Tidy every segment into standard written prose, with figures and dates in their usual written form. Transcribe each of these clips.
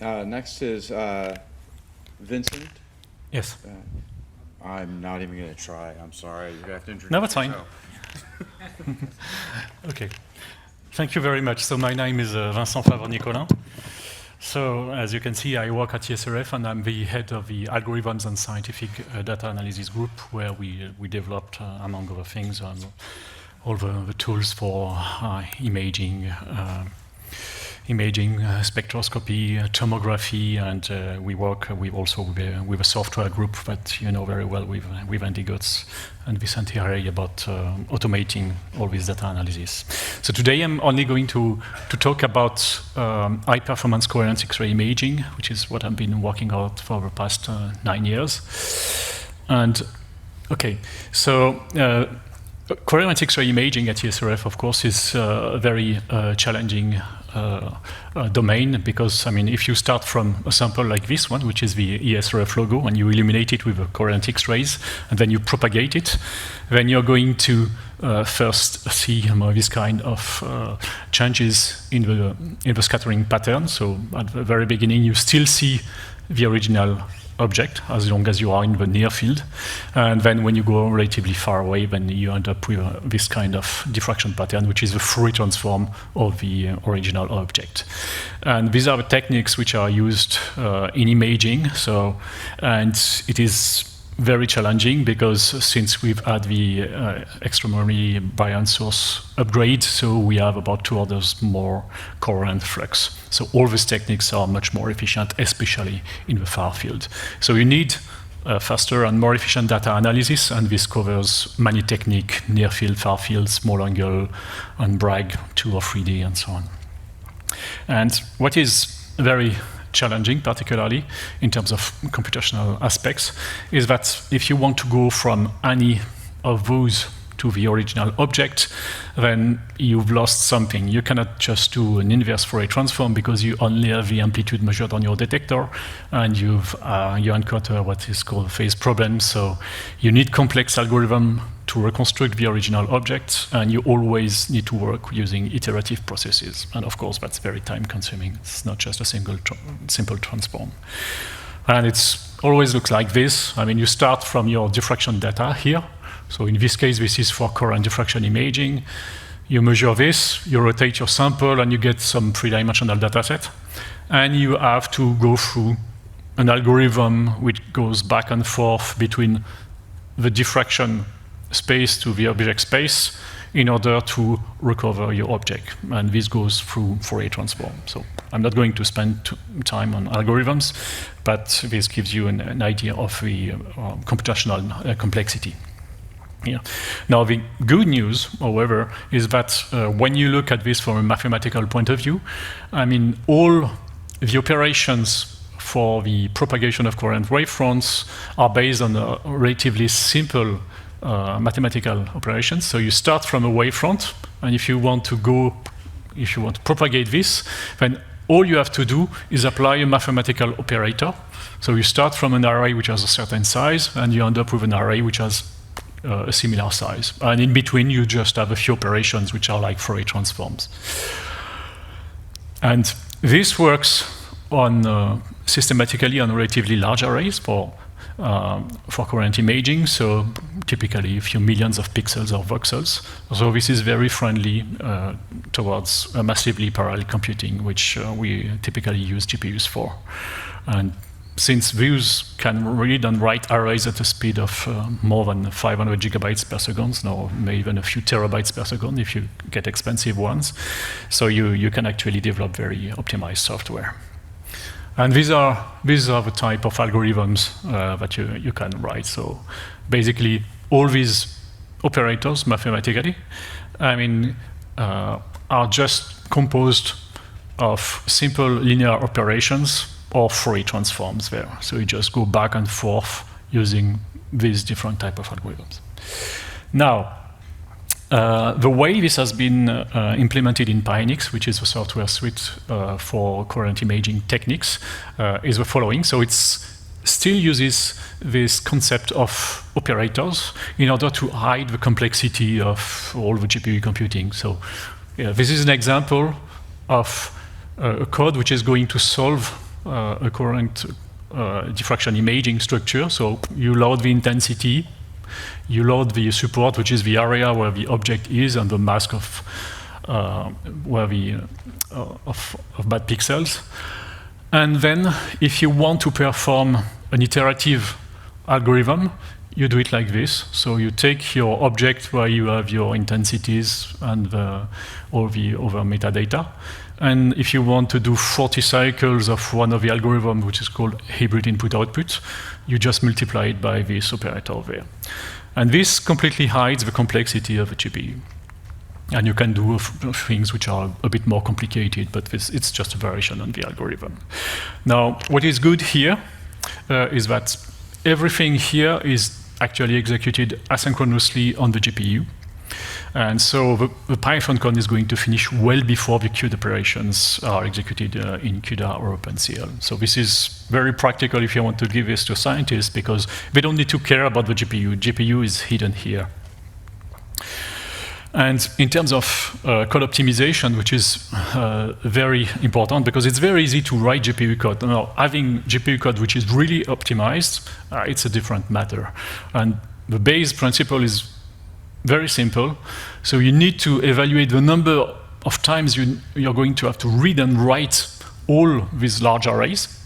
Next is Vincent. Yes. I'm not even going to try. I'm sorry. You have to introduce No, that's fine. yourself. Okay. Thank you very much. So my name is Vincent Favre Nicolin. So as you can see, I work at ESRF, and I'm the head of the Algorithms and Scientific Data Analysis Group, where we developed, among other things, all the tools for imaging, spectroscopy, tomography, and we work with a software group that you know very well with Andy Götz and Vincent here about automating all this data analysis. So today I'm only going to talk about high-performance coherent X-ray imaging, which is what I've been working on for the past 9 years. And okay, so coherent X-ray imaging at ESRF, of course, is a very challenging domain, because, I mean, if you start from a sample like this one, which is the ESRF logo, and you illuminate it with a coherent X-rays, and then you propagate it, then you're going to first see this kind of changes in the scattering pattern. So at the very beginning, you still see the original object as long as you are in the near field, and then when you go relatively far away, then you end up with this kind of diffraction pattern, which is the Fourier transform of the original object. And these are the techniques which are used in imaging. So, and it is very challenging, because since we've had the extraordinary Bayesian source upgrade, so we have about 2 orders more coherent flux. So all these techniques are much more efficient, especially in the far field. So you need faster and more efficient data analysis, and this covers many techniques: near field, far field, small angle, and Bragg 2 or 3D, and so on. And what is very challenging, particularly in terms of computational aspects, is that if you want to go from any of those to the original object, then you've lost something. You cannot just do an inverse Fourier transform, because you only have the amplitude measured on your detector, and you encounter what is called phase problem. So you need complex algorithm to reconstruct the original object, and you always need to work using iterative processes. And of course, that's very time-consuming. It's not just a simple transform. And it always looks like this. I mean, you start from your diffraction data here. So in this case, this is for coherent diffraction imaging. You measure this, you rotate your sample, and you get some 3-dimensional data set. And you have to go through an algorithm which goes back and forth between the diffraction space to the object space in order to recover your object. And this goes through Fourier transform. So I'm not going to spend time on algorithms, but this gives you an idea of the computational complexity. Yeah. Now, the good news, however, is that when you look at this from a mathematical point of view, I mean, all the operations for the propagation of coherent wavefronts are based on a relatively simple mathematical operations. So you start from a wavefront, and if you want to propagate this, then all you have to do is apply a mathematical operator. So you start from an array which has a certain size, and you end up with an array which has a similar size. And in between, you just have a few operations which are like Fourier transforms. And this works on systematically on relatively large arrays for coherent imaging, so typically a few millions of pixels or voxels. So this is very friendly towards massively parallel computing, which we typically use GPUs for. And since these can read and write arrays at a speed of more than 500 gigabytes per second, now maybe even a few terabytes per second if you get expensive ones, so you can actually develop very optimized software. And these are the type of algorithms that you can write. So basically, all these operators mathematically, I mean, are just composed of simple linear operations or Fourier transforms there. So you just go back and forth using these different type of algorithms. Now, the way this has been implemented in Pionix, which is a software suite for coherent imaging techniques, is the following. So it still uses this concept of operators in order to hide the complexity of all the GPU computing. So this is an example of a code which is going to solve a current diffraction imaging structure. So you load the intensity, you load the support, which is the area where the object is, and the mask of where the of bad pixels. And then, if you want to perform an iterative algorithm, you do it like this. So you take your object where you have your intensities and all the other metadata. And if you want to do 40 cycles of one of the algorithms, which is called hybrid input-output, you just multiply it by this operator there. And this completely hides the complexity of a GPU. And you can do things which are a bit more complicated, but it's just a variation on the algorithm. Now, what is good here is that everything here is actually executed asynchronously on the GPU. And so the Python code is going to finish well before the CUDA operations are executed in CUDA or OpenCL. So this is very practical if you want to give this to scientists, because they don't need to care about the GPU. GPU is hidden here. And in terms of code optimization, which is very important, because it's very easy to write GPU code. Now, having GPU code which is really optimized, it's a different matter. And the base principle is very simple. So you need to evaluate the number of times you're going to have to read and write all these large arrays,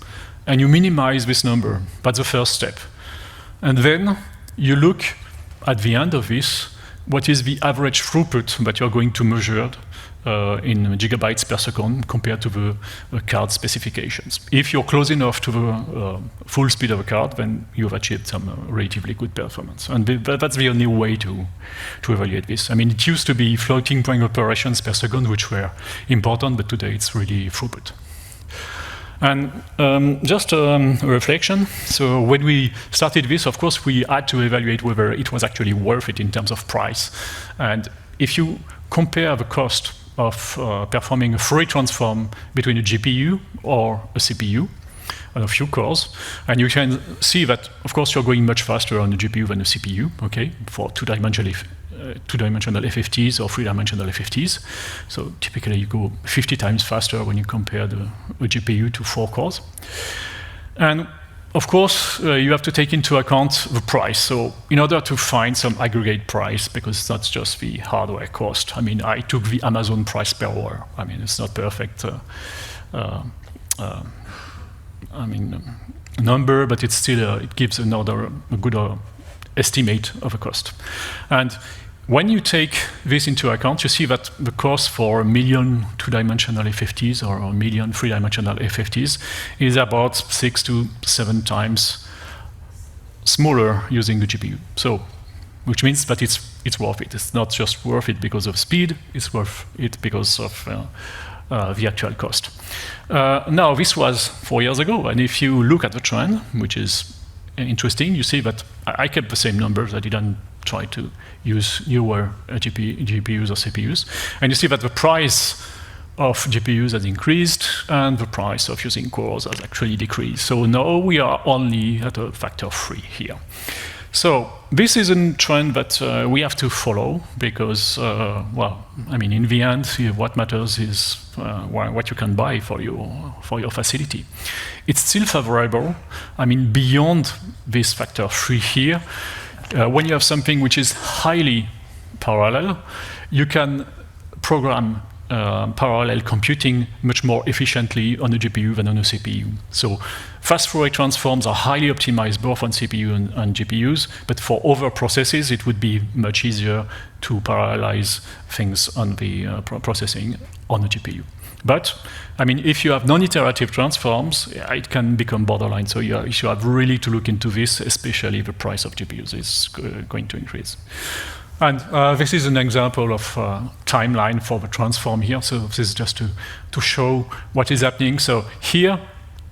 and you minimize this number. That's the first step. And then you look at the end of this, what is the average throughput that you're going to measure in gigabytes per second compared to the card specifications. If you're close enough to the full speed of a card, then you've achieved some relatively good performance. And that's the only way to evaluate this. I mean, it used to be floating point operations per second, which were important, but today it's really throughput. And just a reflection. So when we started this, of course, we had to evaluate whether it was actually worth it in terms of price. And if you compare the cost of performing a Fourier transform between a GPU or a CPU and a few cores, and you can see that, of course, you're going much faster on a GPU than a CPU, okay, for two-dimensional FFTs or three-dimensional FFTs. So typically you go 50 times faster when you compare a GPU to 4 cores. And of course, you have to take into account the price. So in order to find some aggregate price, because that's just the hardware cost. I mean, I took the Amazon price per hour. I mean, it's not perfect number, but it's still, it gives a good estimate of a cost. And when you take this into account, you see that the cost for 1 million two-dimensional FFTs or 1 million three-dimensional FFTs is about 6 to 7 times smaller using the GPU. So, which means that it's worth it. It's not just worth it because of speed, it's worth it because of the actual cost. Now, this was 4 years ago, and if you look at the trend, which is interesting, you see that I kept the same numbers. I didn't try to use newer GPUs or CPUs. And you see that the price of GPUs has increased and the price of using cores has actually decreased. So now we are only at a factor of 3 here. So this is a trend that we have to follow because, well, I mean, in the end, what matters is what you can buy for your facility. It's still favorable. I mean, beyond this factor 3 here, when you have something which is highly parallel, you can program parallel computing much more efficiently on a GPU than on a CPU. So fast Fourier transforms are highly optimized both on CPU and GPUs, but for other processes, it would be much easier to parallelize things on the processing on a GPU. But, I mean, if you have non-iterative transforms, it can become borderline. So you have really to look into this, especially the price of GPUs is going to increase. And this is an example of timeline for the transform here. So this is just to show what is happening. So here,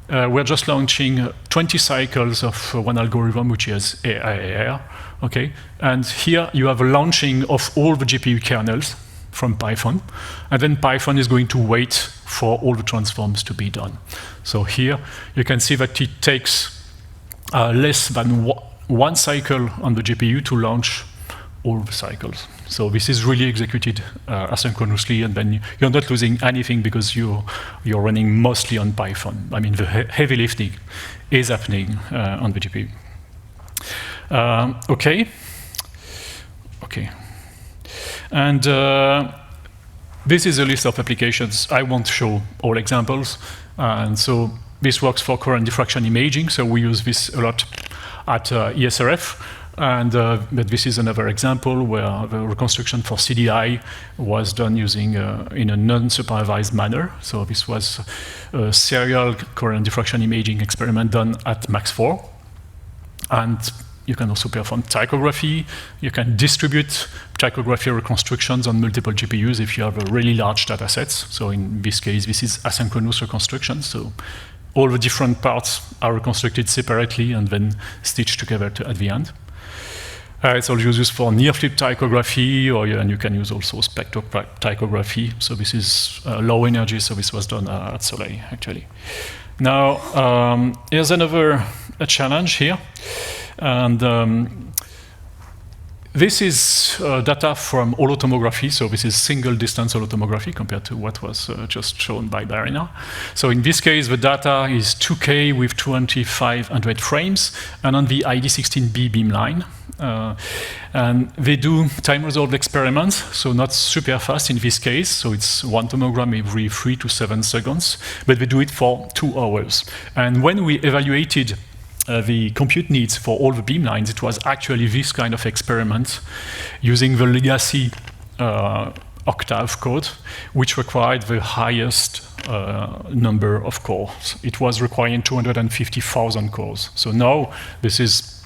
we're just launching 20 cycles of one algorithm, which is AIR, okay? And here you have a launching of all the GPU kernels from Python, and then Python is going to wait for all the transforms to be done. So here you can see that it takes less than one cycle on the GPU to launch all the cycles. So this is really executed asynchronously, and then you're not losing anything because you're running mostly on Python. I mean, the heavy lifting is happening on the GPU. Okay. And this is a list of applications. I won't show all examples. And so this works for current diffraction imaging. So we use this a lot at ESRF. And but this is another example where the reconstruction for CDI was done using in a non-supervised manner. So this was a serial current diffraction imaging experiment done at Max 4. And you can also perform tachography. You can distribute tachography reconstructions on multiple GPUs if you have a really large data sets. So in this case, this is asynchronous reconstruction. So all the different parts are reconstructed separately and then stitched together at the end. It's also used for near-flip tachography, and you can use also spectrotachography. So this is low energy, so this was done at Soleil, actually. Now, here's another challenge here. And this is data from holotomography. So this is single distance holotomography compared to what was just shown by Barina. So in this case, the data is 2K with 2500 frames and on the ID16B beamline. And they do time-resolved experiments, so not super fast in this case. So it's 1 tomogram every 3 to 7 seconds, but they do it for 2 hours. And when we evaluated the compute needs for all the beamlines, it was actually this kind of experiment using the legacy octave code, which required the highest number of cores. It was requiring 250,000 cores. So now this is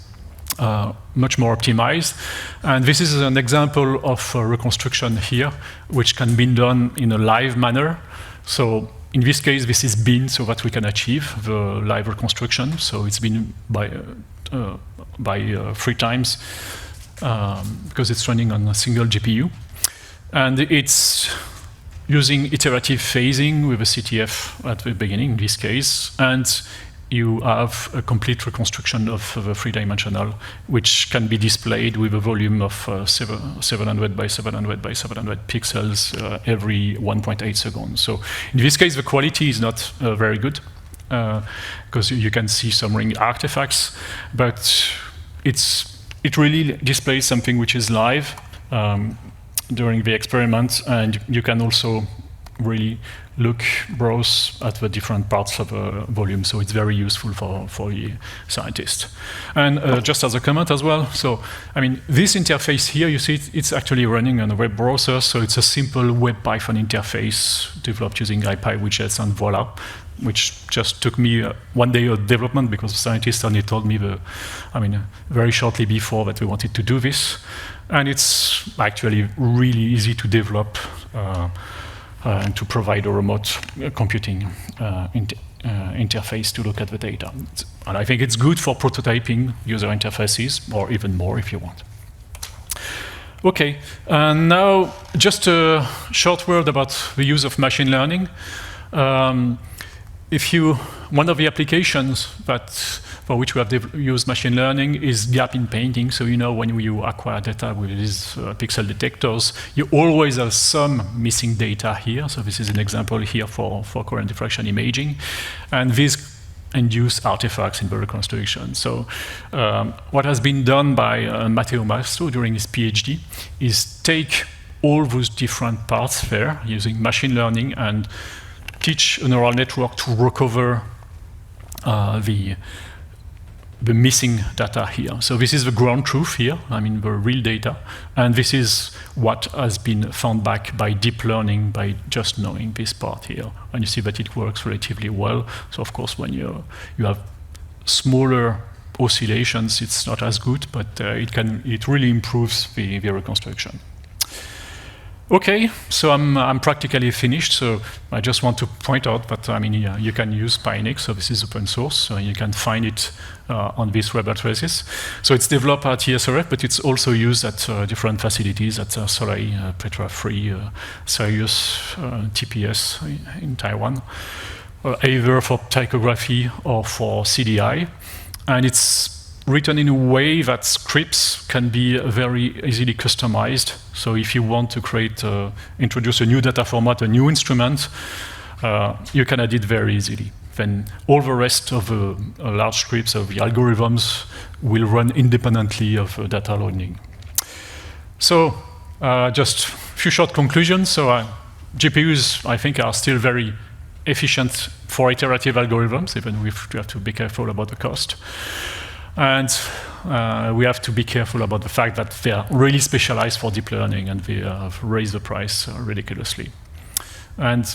much more optimized. And this is an example of reconstruction here, which can be done in a live manner. So in this case, this is bin, so that we can achieve the live reconstruction. So it's been by 3 times because it's running on a single GPU. And it's using iterative phasing with a CTF at the beginning, in this case. And you have a complete reconstruction of the 3-dimensional, which can be displayed with a volume of 700 by 700 by 700 pixels every 1.8 seconds. So in this case, the quality is not very good because you can see some ring artifacts, but it really displays something which is live during the experiment, and you can also really browse at the different parts of the volume. So it's very useful for the scientist. And just as a comment as well, so I mean, this interface here, you see it's actually running on a web browser. So it's a simple web Python interface developed using IPy widgets and voila, which just took me 1 day of development because the scientist only told me very shortly before that we wanted to do this. And it's actually really easy to develop and to provide a remote computing interface to look at the data. And I think it's good for prototyping user interfaces, or even more if you want. Okay, and now just a short word about the use of machine learning. One of the applications for which we have used machine learning is gap in painting. So when you acquire data with these pixel detectors, you always have some missing data here. So this is an example here for current diffraction imaging. And these induce artifacts in the reconstruction. So what has been done by Matteo Mastro during his PhD is take all those different parts there using machine learning and teach a neural network to recover the missing data here. So this is the ground truth here, the real data. And this is what has been found back by deep learning by just knowing this part here. And you see that it works relatively well. So of course, when you have smaller oscillations, it's not as good, but it really improves the reconstruction. Okay, so I'm practically finished. So I just want to point out that you can use Pynix. So this is open source. So you can find it on these web addresses. So it's developed at ESRF, but it's also used at different facilities at Soleil, Petra Free, Sirius, TPS in Taiwan, either for tachography or for CDI. And it's written in a way that scripts can be very easily customized. So if you want to introduce a new data format, a new instrument, you can add it very easily. Then all the rest of the large scripts of the algorithms will run independently of data loading. So just a few short conclusions. So GPUs, I think, are still very efficient for iterative algorithms, even if we have to be careful about the cost. And we have to be careful about the fact that they are really specialized for deep learning, and they have raised the price ridiculously. And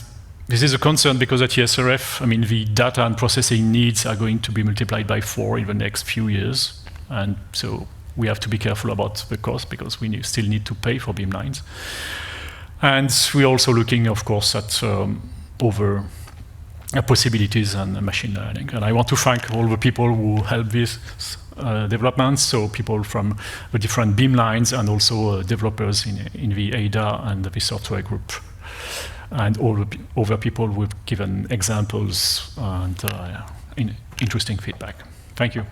this is a concern because at ESRF, I mean, the data and processing needs are going to be multiplied by 4 in the next few years. And so we have to be careful about the cost because we still need to pay for beamlines. And we're also looking, of course, at other possibilities and machine learning. And I want to thank all the people who helped this development, so people from the different beamlines and also developers in the ADA and the software group. And all the other people who have given examples and interesting feedback. Thank you.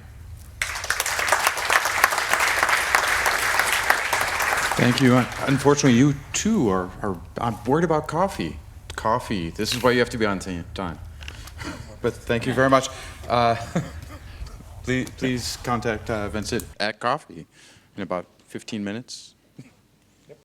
Thank you. Unfortunately, you too are I'm worried about coffee. Coffee. This is why you have to be on time. But thank you very much. Please contact Vincent at coffee in about 15 minutes.